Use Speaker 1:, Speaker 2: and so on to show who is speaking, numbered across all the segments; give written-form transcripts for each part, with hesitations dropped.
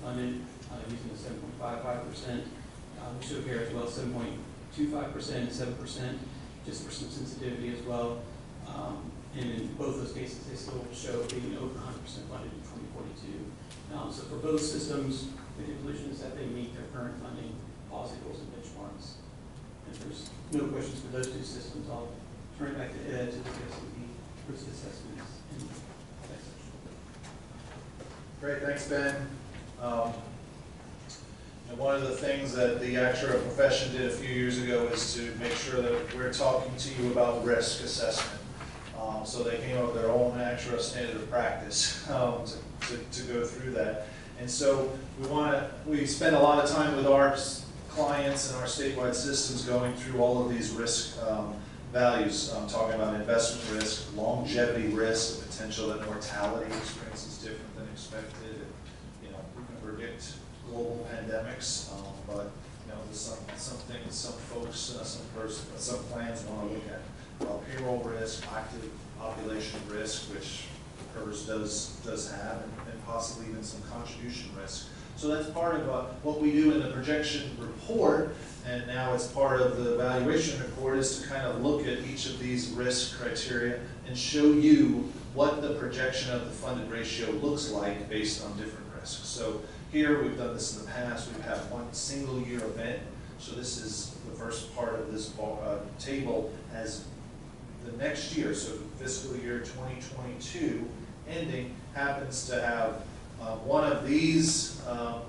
Speaker 1: funded using the 7.55%. We show here as well 7.25% and 7%, just for some sensitivity as well. And in both those cases, they still show being over 100% funded in 2042. So for both systems, the conclusion is that they meet their current funding policy goals and benchmarks. And if there's no questions for those two systems, I'll turn it back to Ed to discuss the risk assessments in the next section.
Speaker 2: Great, thanks, Ben. And one of the things that the actuarial profession did a few years ago is to make sure that we're talking to you about risk assessment. So they came up with their own actuarial standard of practice to go through that. And so we spend a lot of time with our clients and our statewide systems going through all of these risk values, talking about investment risk, longevity risk, the potential that mortality experience is different than expected. You know, we can predict global pandemics, but you know, there's some things, some folks, some plans want to look at. Payroll risk, active population risk, which PERS does have, and possibly even some contribution risk. So that's part of what we do in the projection report, and now it's part of the evaluation report, is to kind of look at each of these risk criteria and show you what the projection of the funded ratio looks like based on different risks. So here, we've done this in the past, we've had one single year event. So this is the first part of this table as the next year, so fiscal year 2022 ending happens to have one of these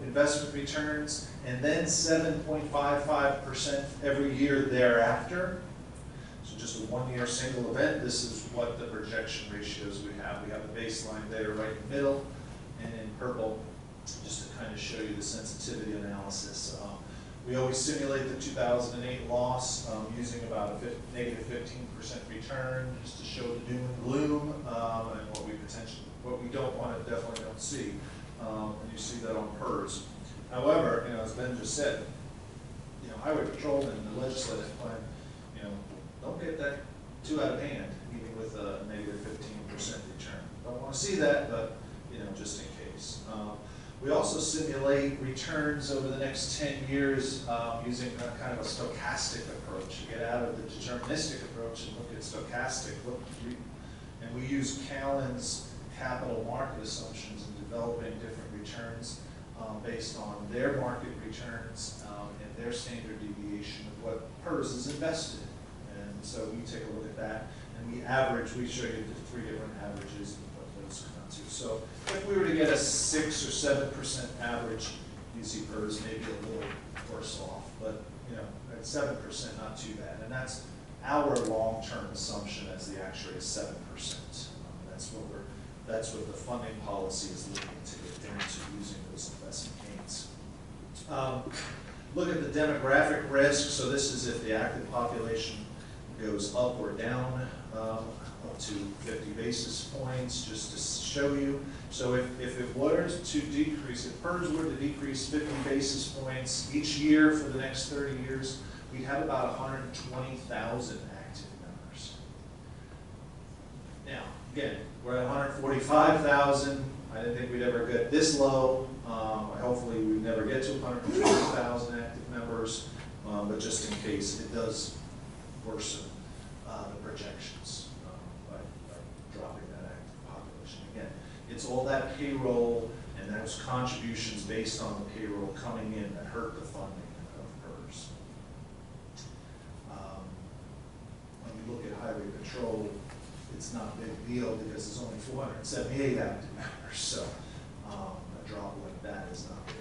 Speaker 2: investment returns and then 7.55% every year thereafter. So just a one-year single event. This is what the projection ratios we have. We have the baseline there right in the middle, and in purple, just to kind of show you the sensitivity analysis. We always simulate the 2008 loss using about a negative 15% return, just to show the doom and gloom and what we don't want to definitely don't see. And you see that on PERS. However, you know, as Ben just said, you know, highway patrol and the legislative plan, you know, don't get that too out of hand, even with a negative 15% return. Don't want to see that, but you know, just in case. We also simulate returns over the next 10 years using a kind of a stochastic approach. You get out of the deterministic approach and look at stochastic. And we use Callan's capital market assumptions in developing different returns based on their market returns and their standard deviation of what PERS is invested in. And so we take a look at that, and we average. We show you the three different averages and what those come out to. So if we were to get a 6 or 7% average, you see PERS maybe a little worse off, but you know, at 7%, not too bad. And that's our long-term assumption as the actuary is 7%. That's what the funding policy is looking to get down to using those investment gains. Look at the demographic risk. So this is if the active population goes up or down up to 50 basis points, just to show you. So if it were to decrease, if PERS were to decrease 50 basis points each year for the next 30 years, we'd have about 120,000 active members. Now, again, we're at 145,000. I didn't think we'd ever get this low. Hopefully we'd never get to 120,000 active members, but just in case it does worsen the projections by dropping that active population. Again, it's all that payroll and those contributions based on the payroll coming in that hurt the funding of PERS. When you look at highway patrol, it's not a big deal because there's only 478 active members, so a drop like that is not big.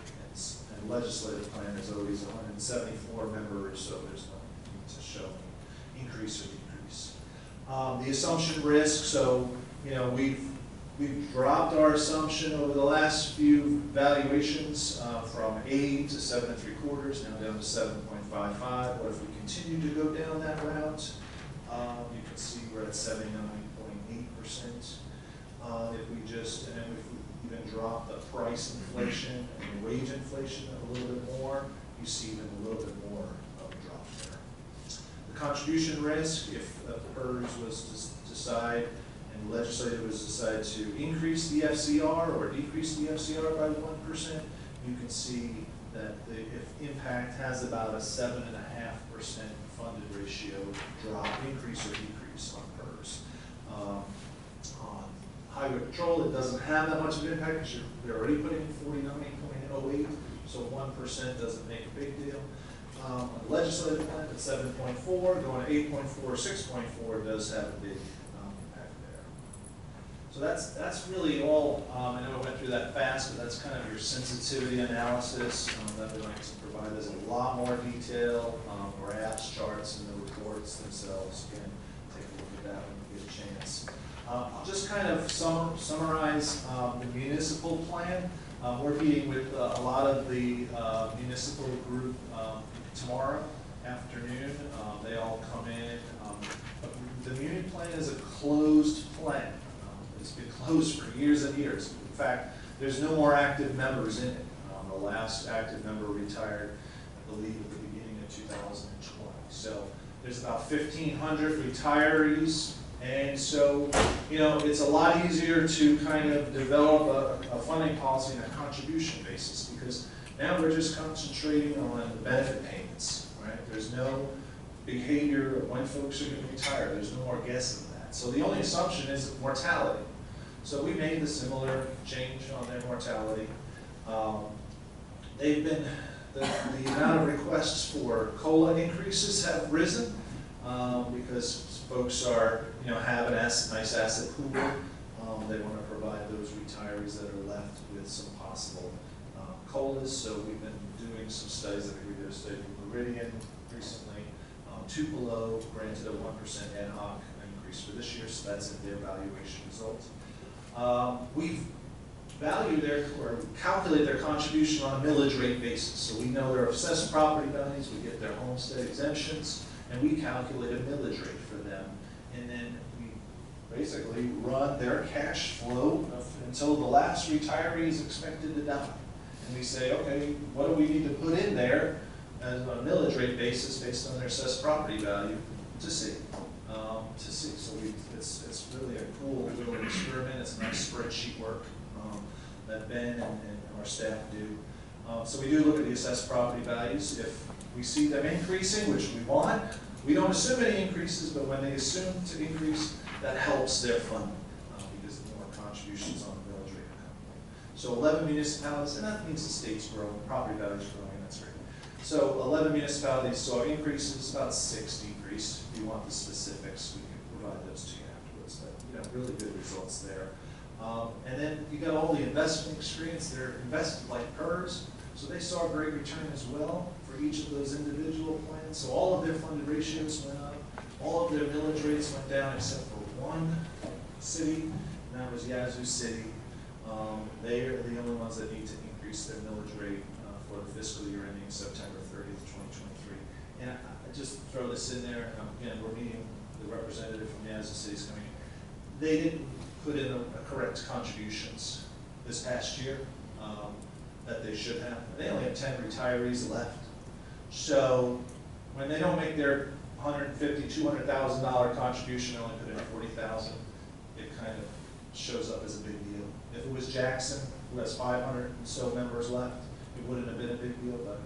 Speaker 2: And the legislative plan is always 174 members, so there's no need to show increase or decrease. The assumption risk, so you know we've dropped our assumption over the last few valuations from 8 to 7 3/4, now down to 7.55. What if we continue to go down that route? You can see we're at 79.8%. If we just, and if we even drop the price inflation and the wage inflation a little bit more, you see even a little bit more of a drop there. The contribution risk, if the PERS was to decide and the legislature was to decide to increase the FCR or decrease the FCR by 1%, you can see that if impact has about a 7.5% funded ratio drop, increase or decrease on PERS. On highway patrol, it doesn't have that much of an impact because they're already putting in 49.08, so 1% doesn't make a big deal. On the legislative plan, at 7.4, going to 8.4, 6.4 does have a big impact there. So that's really all. I know I went through that fast, but that's kind of your sensitivity analysis. That would like to provide us a lot more detail, graphs, charts, and the reports themselves. Again, take a look at that when you get a chance. I'll just kind of summarize the municipal plan. We're meeting with a lot of the municipal group tomorrow afternoon. They all come in. The Muni plan is a closed plan. It's been closed for years and years. In fact, there's no more active members in it. The last active member retired, I believe, at the beginning of 2020. So there's about 1,500 retirees. And so, you know, it's a lot easier to kind of develop a funding policy on a contribution basis, because now we're just concentrating on the benefit payments, right? There's no behavior of when folks are going to retire. There's no more guessing that. So the only assumption is mortality. So we made the similar change on their mortality. They've been, the amount of requests for COLA increases have risen because folks are, you know, have a nice asset pool. They want to provide those retirees that are left with some possible COLAs. So we've been doing some studies. I think we did a study with Meridian recently. Tupelo granted a 1% ad hoc increase for this year, so that's in their valuation result. We've valued or calculate their contribution on a millage rate basis. So we know their assessed property values, we get their homestead exemptions, and we calculate a millage rate for them. And then we basically run their cash flow until the last retiree is expected to die. And we say, okay, what do we need to put in there as on a millage rate basis based on their assessed property value to see. So it's really a cool little experiment. It's nice spreadsheet work that Ben and our staff do. So we do look at the assessed property values. If we see them increasing, which we want, we don't assume any increases, but when they assume to increase, that helps their funding because more contributions on the millage rate are coming. So 11 municipalities, and that means the state's growing, property values are growing, and that's great. So 11 municipalities saw increases, about 6 decreased. If you want the specifics, we can provide those to you afterwards. But you know, really good results there. And then you got all the investment experience. They're invested like PERS, so they saw a great return as well for each of those individual plans. So all of their funded ratios went up. All of their millage rates went down except for one city, and that was Yazoo City. They are the only ones that need to increase their millage rate for the fiscal year ending September 30th, 2023. And I just throw this in there. Again, we're meeting the representative from Yazoo City's coming. They didn't put in a correct contributions this past year that they should have. They only have 10 retirees left. So when they don't make their $150,000, $200,000 contribution, they only put in $40,000, it kind of shows up as a big deal. If it was Jackson, who has 500 and so members left, it wouldn't have been a big deal, but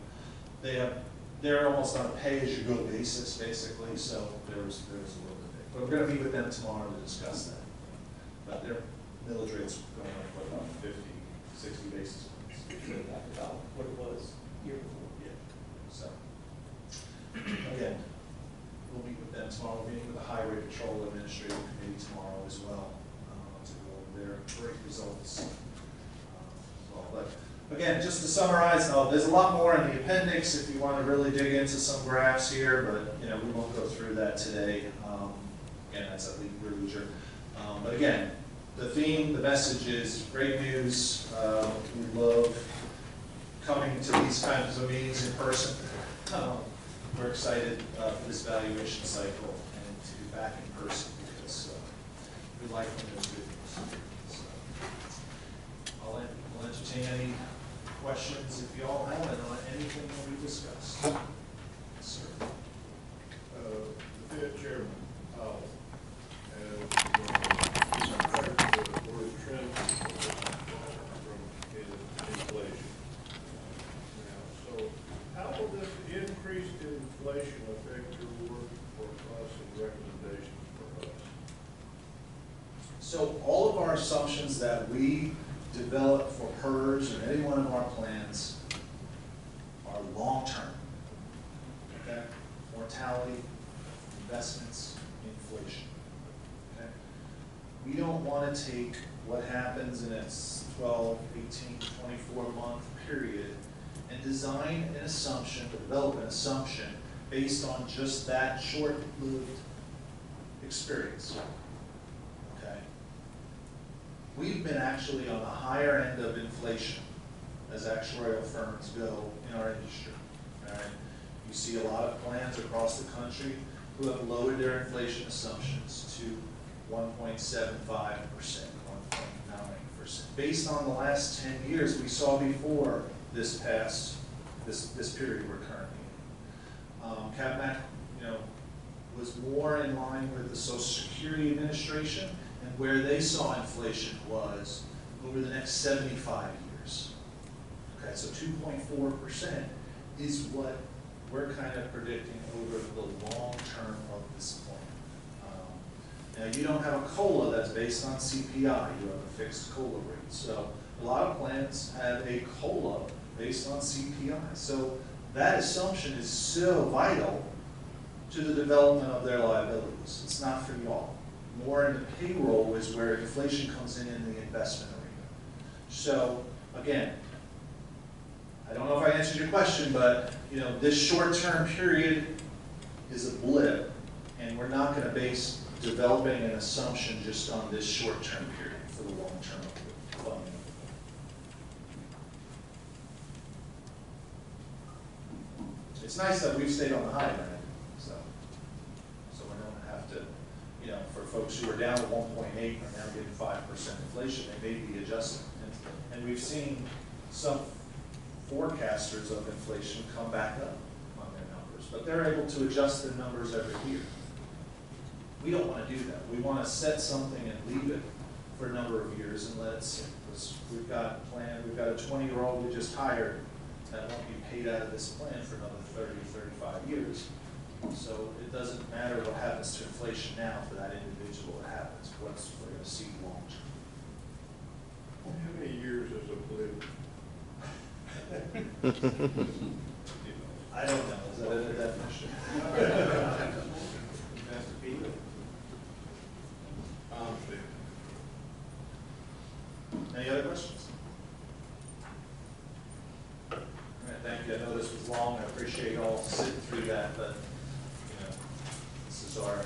Speaker 2: they're almost on a pay-as-you-go basis, basically, so there's a little bit. But we're going to meet with them tomorrow to discuss that. But their millage rate's going up by about 50, 60 basis points.
Speaker 1: About what it was year before.
Speaker 2: Yeah. So again, we'll meet with them tomorrow. We're meeting with the Highway Patrol Administrative Committee tomorrow as well to go over their great results. But again, just to summarize, there's a lot more in the appendix if you want to really dig into some graphs here, but you know we won't go through that today. Again, that's at your leisure. But again, the theme, the message is great news. We love coming to these kinds of meetings in person. We're excited for this valuation cycle and to be back in person because we like when there's good news. So, I'll entertain any questions if you all have it on anything that we discussed. Yes, sir.
Speaker 3: The Fed Chairman, Powell, has compared the trend from inflation.
Speaker 2: So all of our assumptions that we develop for PERS or any one of our plans are long-term. Okay? Mortality, investments, inflation. Okay? We don't want to take what happens in a 12, 18, 24-month period and design an assumption, develop an assumption based on just that short-lived experience. Okay? We've been actually on the higher end of inflation as actuarial firms go in our industry. All right? You see a lot of plans across the country who have lowered their inflation assumptions to 1.75%, 1.9%. Based on the last 10 years we saw before this period we're currently in. CapMac, was more in line with the Social Security Administration, and where they saw inflation was over the next 75 years. Okay, so 2.4% is what we're kind of predicting over the long term of this plan. Now, you don't have a COLA that's based on CPI, you have a fixed COLA rate. So a lot of plans have a COLA based on CPI. So that assumption is so vital to the development of their liabilities. It's not for y'all. More in the payroll is where inflation comes in the investment arena. So again, I don't know if I answered your question, but this short-term period is a blip, and we're not going to base developing an assumption just on this short-term period for the long-term funding. It's nice that we've stayed on the high end, so we don't have to, for folks who are down to 1.8 are now getting 5% inflation, they may be adjusting. And we've seen some forecasters of inflation come back up on their numbers, but they're able to adjust their numbers every year. We don't want to do that. We want to set something and leave it for a number of years and let it sit. We've got a plan, we've got a 20-year-old we just hired that won't be paid out of this plan for another 30, 35 years. So it doesn't matter what happens to inflation now for that individual. It happens. What we're going to see long term.
Speaker 3: How many years is a blip?
Speaker 2: I don't know. Is that a definition? Any other questions? All right, thank you. I know this was long. I appreciate you all sitting through that, but this is our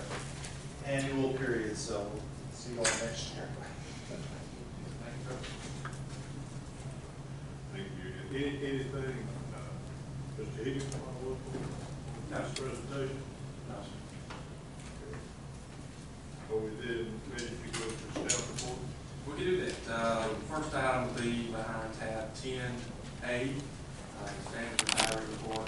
Speaker 2: annual period, so we'll see you all next year.
Speaker 3: Thank you. Anything, Mr. Higgins, want to look for? Nice presentation.
Speaker 2: Nice.
Speaker 3: Are we then ready to go to staff report?
Speaker 4: We can do that. First item will be behind tab 10A, standard retiree report.